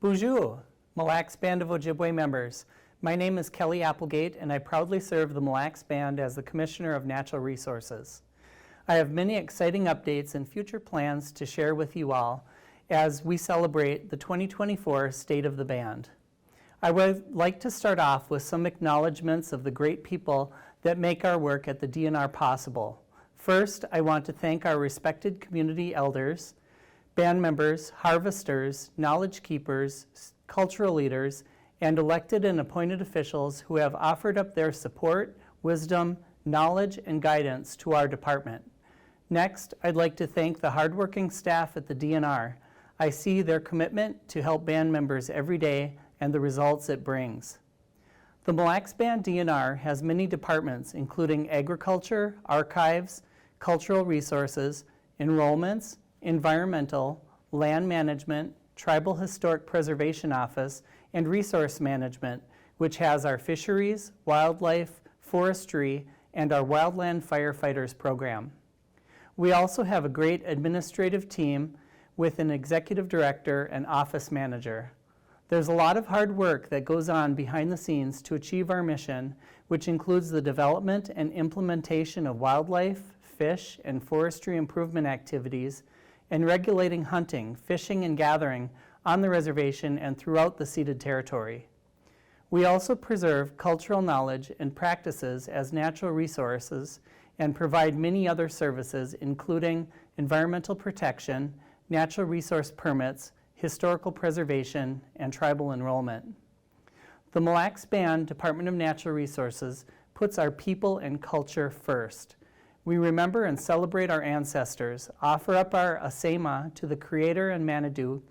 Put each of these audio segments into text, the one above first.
Bonjour, Mille Band of Ojibwe members. My name is Kelly Applegate, and I proudly serve the Mille Band as the Commissioner of Natural Resources. I have many exciting updates and future plans to share with you all as we celebrate the 2024 State of the Band. I would like to start off with some acknowledgments of the great people that make our work at the DNR possible. First, I want to thank our respected community elders, band members, harvesters, knowledge keepers, cultural leaders, and elected and appointed officials who have offered up their support, wisdom, knowledge, and guidance to our department. Next, I'd like to thank the hardworking staff at the DNR. I see their commitment to help band members every day and the results it brings. The Mille Band DNR has many departments, including agriculture, archives, cultural resources, enrollments, environmental, land management, tribal historic preservation office, and resource management, which has our fisheries, wildlife, forestry, and our wildland firefighters program. We also have a great administrative team with an executive director and office manager. There's a lot of hard work that goes on behind the scenes to achieve our mission, which includes the development and implementation of wildlife, fish, and forestry improvement activities, and regulating hunting, fishing, and gathering on the reservation and throughout the ceded territory. We also preserve cultural knowledge and practices as natural resources and provide many other services, including environmental protection, natural resource permits, historical preservation, and tribal enrollment. The Mille Band Department of Natural Resources puts our people and culture first. We remember and celebrate our ancestors, offer up our asema to the Creator and Manitou,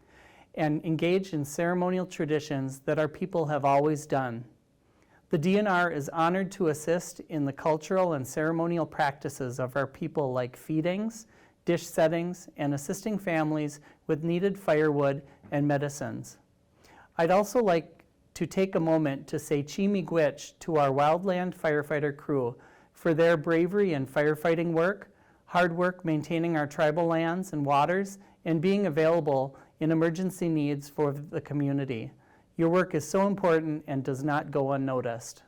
and engage in ceremonial traditions that our people have always done. The DNR is honored to assist in the cultural and ceremonial practices of our people, like feedings, dish settings, and assisting families with needed firewood and medicines. I'd also like to take a moment to say Chi-miigwech to our wildland firefighter crew for their bravery in firefighting work, hard work maintaining our tribal lands and waters, and being available in emergency needs for the community. Your work is so important and does not go unnoticed.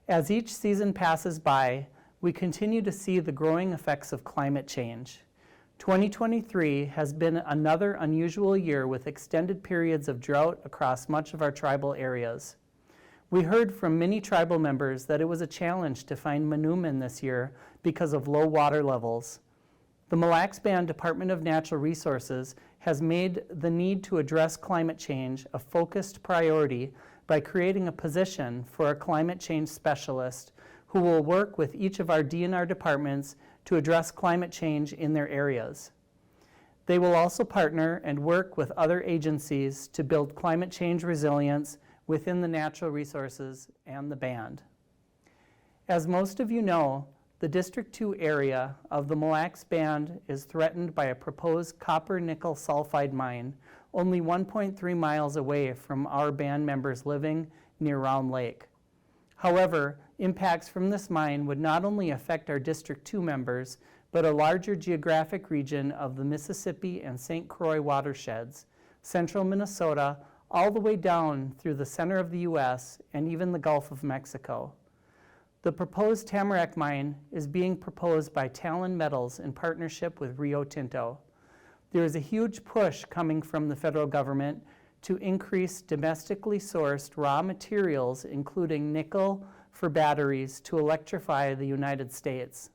As each season passes by, we continue to see the growing effects of climate change. 2023 has been another unusual year with extended periods of drought across much of our tribal areas. We heard from many tribal members that it was a challenge to find manoomin this year because of low water levels. The Mille Band Department of Natural Resources has made the need to address climate change a focused priority by creating a position for a climate change specialist who will work with each of our DNR departments to address climate change in their areas. They will also partner and work with other agencies to build climate change resilience within the natural resources and the band. As most of you know, the District 2 area of the Mille Band is threatened by a proposed copper-nickel sulfide mine only 1.3 miles away from our band members living near Round Lake. However, impacts from this mine would not only affect our District 2 members, but a larger geographic region of the Mississippi and St. Croix watersheds, central Minnesota, all the way down through the center of the U.S. and even the Gulf of Mexico. The proposed Tamarack mine is being proposed by Talon Metals in partnership with Rio Tinto. There is a huge push coming from the federal government to increase domestically sourced raw materials, including nickel for batteries, to electrify the United States.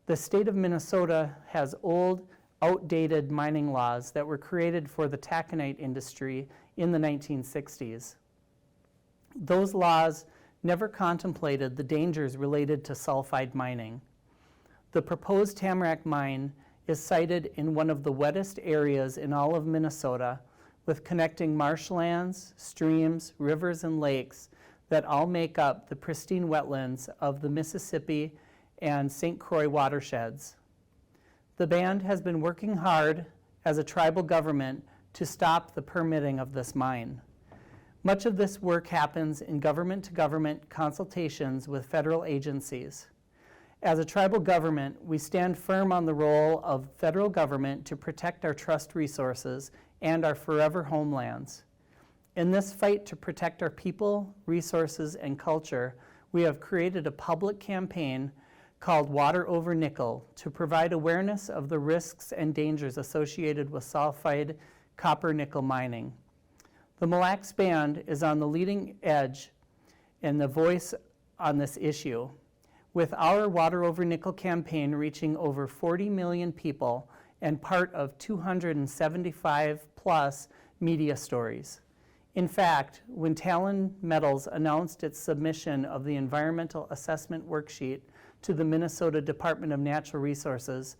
The state of Minnesota has old, outdated mining laws that were created for the taconite industry in the 1960s. Those laws never contemplated the dangers related to sulfide mining. The proposed Tamarack mine is sited in one of the wettest areas in all of Minnesota, with connecting marshlands, streams, rivers, and lakes that all make up the pristine wetlands of the Mississippi and St. Croix watersheds. The band has been working hard as a tribal government to stop the permitting of this mine. Much of this work happens in government-to-government consultations with federal agencies. As a tribal government, we stand firm on the role of federal government to protect our trust resources and our forever homelands. In this fight to protect our people, resources, and culture, we have created a public campaign called Water Over Nickel to provide awareness of the risks and dangers associated with sulfide copper-nickel mining. The Mille Lacs Band is on the leading edge and the voice on this issue, with our Water Over Nickel campaign reaching over 40 million people and part of 275 plus media stories. In fact, when Talon Metals announced its submission of the Environmental Assessment Worksheet to the Minnesota Department of Natural Resources,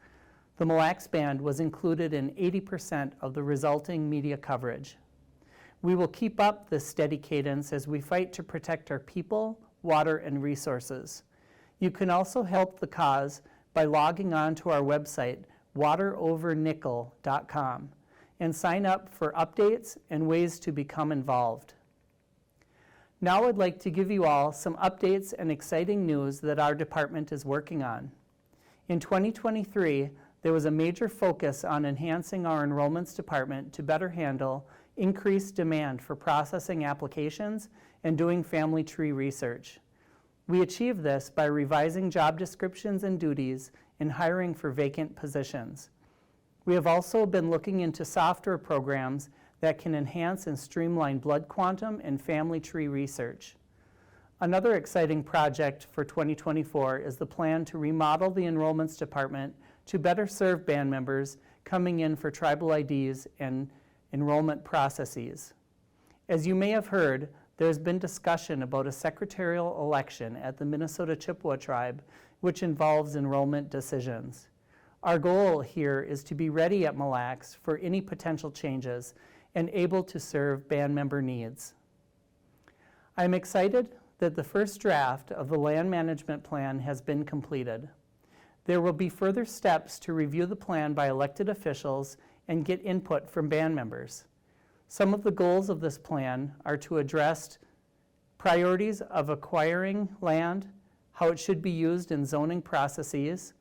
the Mille Lacs Band was included in 80% of the resulting media coverage. We will keep up this steady cadence as we fight to protect our people, water, and resources. You can also help the cause by logging on to our website, waterovernickel.com, and sign up for updates and ways to become involved. Now I'd like to give you all some updates and exciting news that our department is working on. In 2023, there was a major focus on enhancing our enrollments department to better handle increased demand for processing applications and doing family tree research. We achieved this by revising job descriptions and duties and hiring for vacant positions. We have also been looking into software programs that can enhance and streamline blood quantum and family tree research. Another exciting project for 2024 is the plan to remodel the enrollments department to better serve band members coming in for tribal IDs and enrollment processes. As you may have heard, there's been discussion about a secretarial election at the Minnesota Chippewa tribe, which involves enrollment decisions. Our goal here is to be ready at Mille Lacs for any potential changes and able to serve band member needs. I'm excited that the first draft of the land management plan has been completed. There will be further steps to review the plan by elected officials and get input from band members. Some of the goals of this plan are to address priorities of acquiring land, how it should be used in zoning processes,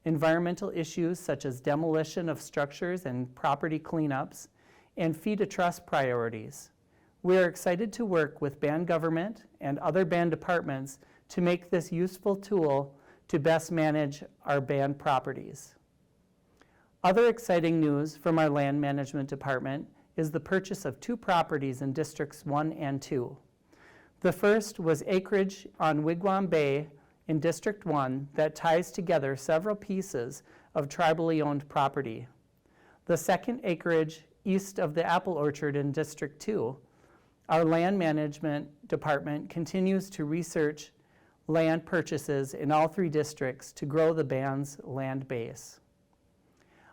environmental issues such as demolition of structures and property cleanups, and fee-to-trust priorities. We are excited to work with band government and other band departments to make this useful tool to best manage our band properties. Other exciting news from our land management department is the purchase of 2 properties in Districts 1 and 2. The first was acreage on Wigwam Bay in District 1 that ties together several pieces of tribally owned property. The second acreage east of the apple orchard in District 2. Our land management department continues to research land purchases in all 3 districts to grow the band's land base.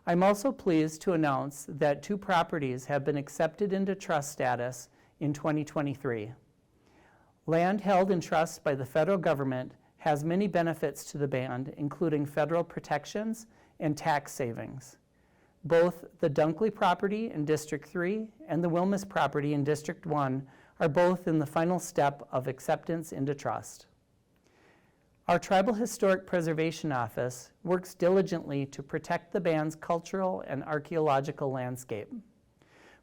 I'm also pleased to announce that 2 properties have been accepted into trust status in 2023. Land held in trust by the federal government has many benefits to the band, including federal protections and tax savings. Both the Dunkley property in District 3 and the Wilmus property in District 1 are both in the final step of acceptance into trust. Our Tribal Historic Preservation Office works diligently to protect the band's cultural and archaeological landscape.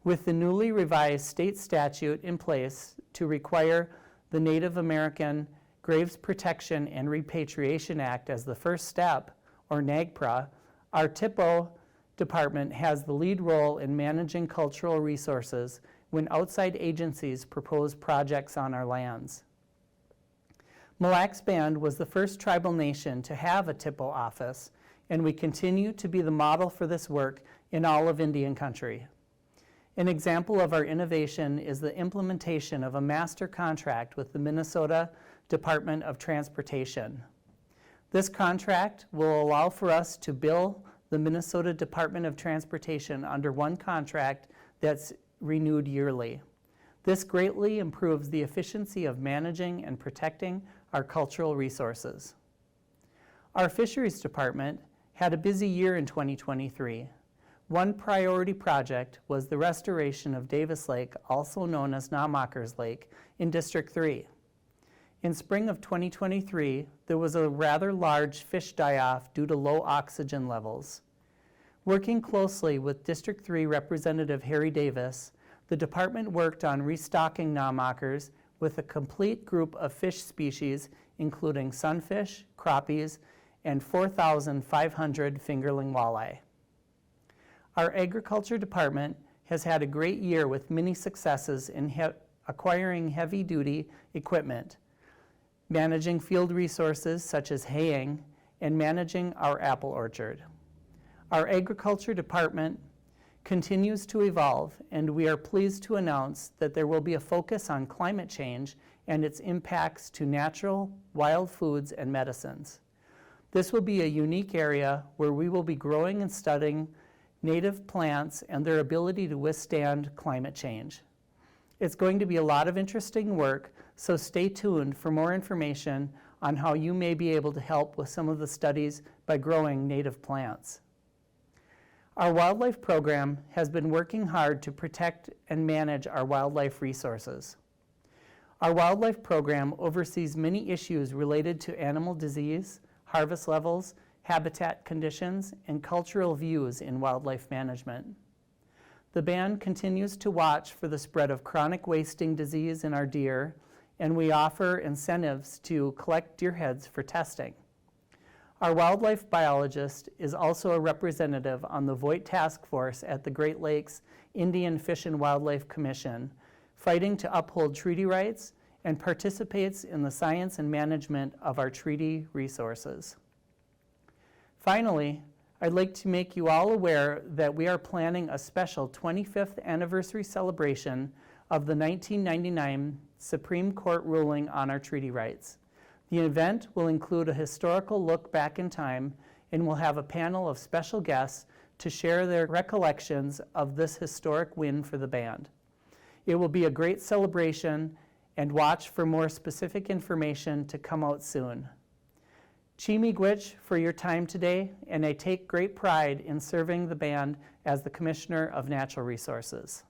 With the newly revised state statute in place to require the Native American Graves Protection and Repatriation Act as the first step, or NAGPRA, our TIPO department has the lead role in managing cultural resources when outside agencies propose projects on our lands. Mille Lacs Band was the first tribal nation to have a TIPO office, and we continue to be the model for this work in all of Indian Country. An example of our innovation is the implementation of a master contract with the Minnesota Department of Transportation. This contract will allow for us to bill the Minnesota Department of Transportation under one contract that's renewed yearly. This greatly improves the efficiency of managing and protecting our cultural resources. Our Fisheries Department had a busy year in 2023. One priority project was the restoration of Davis Lake, also known as Nahmakers Lake, in District 3. In spring of 2023, there was a rather large fish die-off due to low oxygen levels. Working closely with District 3 Representative Harry Davis, the department worked on restocking Nahmakers with a complete group of fish species, including sunfish, crappies, and 4,500 fingerling walleye. Our agriculture department has had a great year with many successes in acquiring heavy-duty equipment, managing field resources such as haying, and managing our apple orchard. Our agriculture department continues to evolve, and we are pleased to announce that there will be a focus on climate change and its impacts to natural, wild foods and medicines. This will be a unique area where we will be growing and studying native plants and their ability to withstand climate change. It's going to be a lot of interesting work, so stay tuned for more information on how you may be able to help with some of the studies by growing native plants. Our wildlife program has been working hard to protect and manage our wildlife resources. Our wildlife program oversees many issues related to animal disease, harvest levels, habitat conditions, and cultural views in wildlife management. The band continues to watch for the spread of chronic wasting disease in our deer, and we offer incentives to collect deer heads for testing. Our wildlife biologist is also a representative on the Voight Task Force at the Great Lakes Indian Fish and Wildlife Commission, fighting to uphold treaty rights, and participates in the science and management of our treaty resources. Finally, I'd like to make you all aware that we are planning a special 25th anniversary celebration of the 1999 Supreme Court ruling on our treaty rights. The event will include a historical look back in time and will have a panel of special guests to share their recollections of this historic win for the band. It will be a great celebration, and watch for more specific information to come out soon. Chi-miigwech for your time today, and I take great pride in serving the band as the Commissioner of Natural Resources.